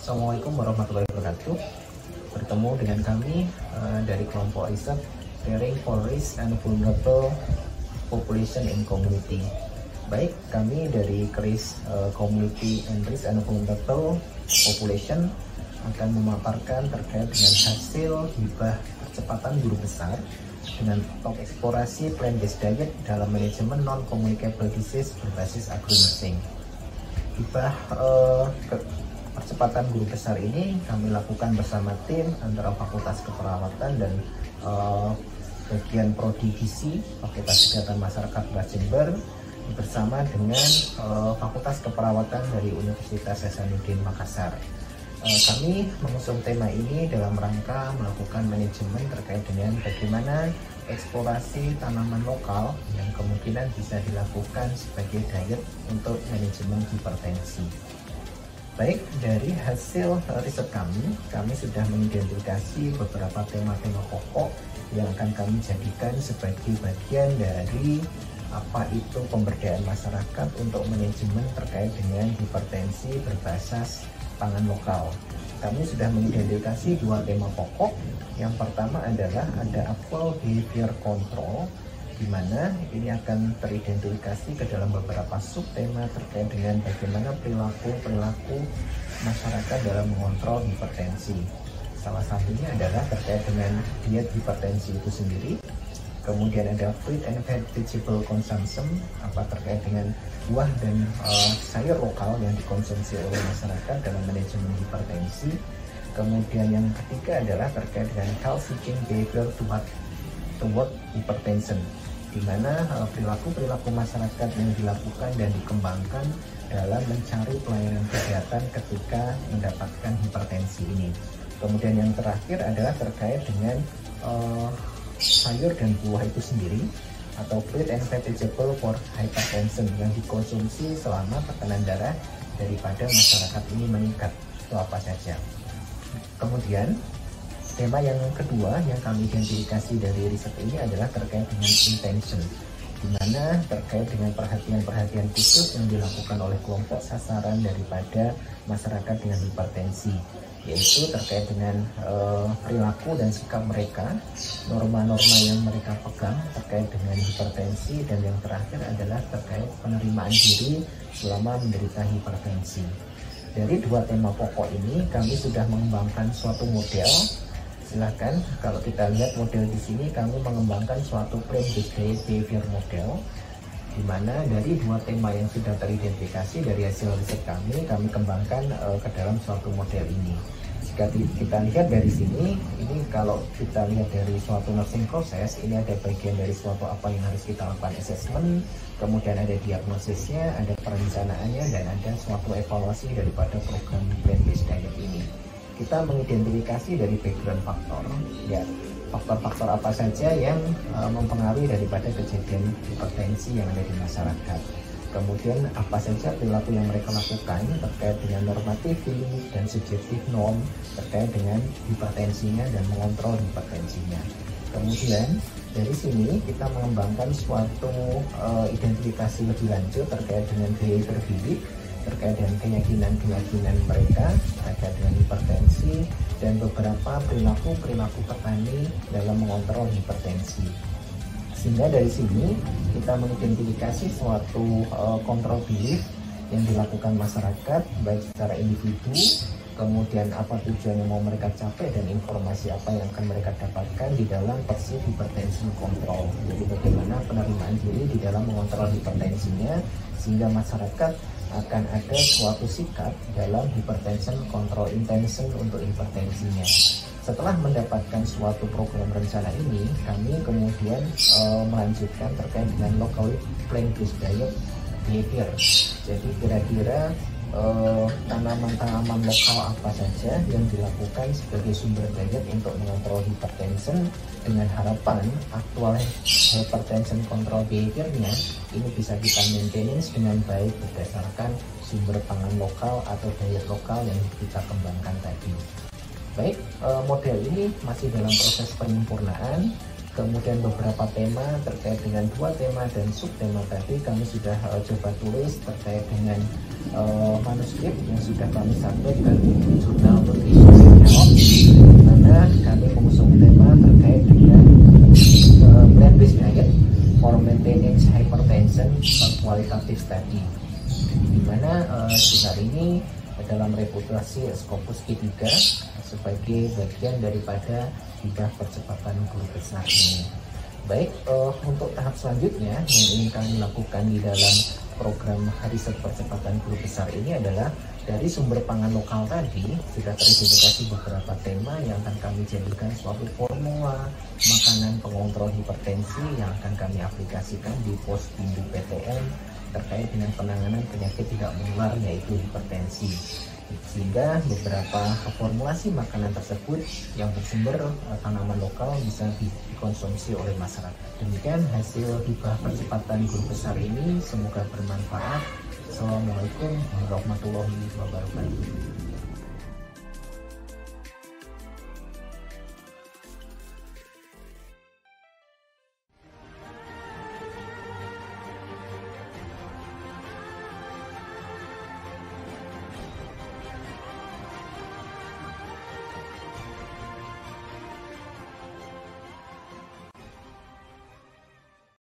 Assalamualaikum warahmatullahi wabarakatuh. Bertemu dengan kami dari kelompok riset Caring for Risk and Vulnerable Population in Community. Baik, kami dari KRIS Community and Risk and Vulnerable Population akan memaparkan terkait dengan hasil hibah percepatan guru besar dengan top eksplorasi plant-based diet dalam manajemen non-communicable disease berbasis agro-nursing. Hibah percepatan guru besar ini kami lakukan bersama tim antara Fakultas Keperawatan dan bagian Prodi Gizi Fakultas Kesehatan Masyarakat Jember bersama dengan Fakultas Keperawatan dari Universitas Hasanuddin Makassar. Kami mengusung tema ini dalam rangka melakukan manajemen terkait dengan bagaimana eksplorasi tanaman lokal yang kemungkinan bisa dilakukan sebagai diet untuk manajemen hipertensi. Baik, dari hasil riset kami sudah mengidentifikasi beberapa tema-tema pokok yang akan kami jadikan sebagai bagian dari apa itu pemberdayaan masyarakat untuk manajemen terkait dengan hipertensi berbasis pangan lokal. Kami sudah mengidentifikasi dua tema pokok. Yang pertama adalah ada apple behavior control, di mana ini akan teridentifikasi ke dalam beberapa subtema terkait dengan bagaimana perilaku masyarakat dalam mengontrol hipertensi. Salah satunya adalah terkait dengan diet hipertensi itu sendiri. Kemudian ada fruit and vegetable consumption, apa terkait dengan buah dan sayur lokal yang dikonsumsi oleh masyarakat dalam manajemen hipertensi. Kemudian yang ketiga adalah terkait dengan health seeking behavior toward hypertension, di mana perilaku masyarakat yang dilakukan dan dikembangkan dalam mencari pelayanan kesehatan ketika mendapatkan hipertensi ini. Kemudian yang terakhir adalah terkait dengan sayur dan buah itu sendiri atau fruit and vegetable for hypertension yang dikonsumsi selama tekanan darah daripada masyarakat ini meningkat. Itu apa saja. Kemudian tema yang kedua yang kami identifikasi dari riset ini adalah terkait dengan intention, di mana terkait dengan perhatian khusus yang dilakukan oleh kelompok sasaran daripada masyarakat dengan hipertensi, yaitu terkait dengan perilaku dan sikap mereka, norma-norma yang mereka pegang terkait dengan hipertensi, dan yang terakhir adalah terkait penerimaan diri selama menderita hipertensi. Dari dua tema pokok ini kami sudah mengembangkan suatu model. Silakan, kalau kita lihat model di sini kami mengembangkan suatu plant-based diet behavior model, di mana dari dua tema yang sudah teridentifikasi dari hasil riset kami kembangkan ke dalam suatu model ini. Jika kita lihat dari sini, ini kalau kita lihat dari suatu nursing proses, ini ada bagian dari suatu apa yang harus kita lakukan assessment, kemudian ada diagnosisnya, ada perencanaannya, dan ada suatu evaluasi daripada program plant-based diet ini. Kita mengidentifikasi dari background faktor, ya faktor-faktor apa saja yang mempengaruhi daripada kejadian hipertensi yang ada di masyarakat. Kemudian apa saja perilaku yang mereka lakukan terkait dengan normatif dan subjektif norm terkait dengan hipertensinya dan mengontrol hipertensinya. Kemudian dari sini kita mengembangkan suatu identifikasi lebih lanjut terkait dengan behavior belief, terkait dengan keyakinan mereka terkait dengan hipertensi, dan beberapa perilaku petani dalam mengontrol hipertensi. Sehingga dari sini kita mengidentifikasi suatu kontrol belief yang dilakukan masyarakat baik secara individu, kemudian apa tujuan yang mau mereka capai, dan informasi apa yang akan mereka dapatkan di dalam perceived hypertension control. Jadi bagaimana penerimaan diri di dalam mengontrol hipertensinya, sehingga masyarakat akan ada suatu sikap dalam hypertension control intention untuk hipertensinya. Setelah mendapatkan suatu program rencana ini, kami kemudian melanjutkan terkait dengan local plant-based diet behavior. Jadi kira-kira tanaman-tanaman lokal apa saja yang dilakukan sebagai sumber diet untuk mengontrol hipertension, dengan harapan aktual hypertension control behaviornya ini bisa kita maintenance dengan baik berdasarkan sumber pangan lokal atau diet lokal yang kita kembangkan tadi. Baik, model ini masih dalam proses penyempurnaan. Kemudian beberapa tema terkait dengan 2 tema dan subtema tadi kami sudah coba tulis terkait dengan manuskrip yang sudah kami submit ke jurnal Nutrition Health, di mana kami mengusung tema terkait dengan plant-based diet for maintaining hypertension qualitative study, di mana jurnal ini dalam reputasi Scopus Q3 sebagai bagian daripada hibah percepatan guru besar ini. Baik, untuk tahap selanjutnya yang ingin kami lakukan di dalam program riset percepatan guru besar ini adalah dari sumber pangan lokal tadi sudah teridentifikasi beberapa tema yang akan kami jadikan suatu formula makanan pengontrol hipertensi yang akan kami aplikasikan di Posbindu PTN terkait dengan penanganan penyakit tidak menular yaitu hipertensi, sehingga beberapa formulasi makanan tersebut yang bersumber tanaman lokal bisa dikonsumsi oleh masyarakat. Demikian hasil hibah percepatan guru besar ini, semoga bermanfaat. Assalamualaikum warahmatullahi wabarakatuh.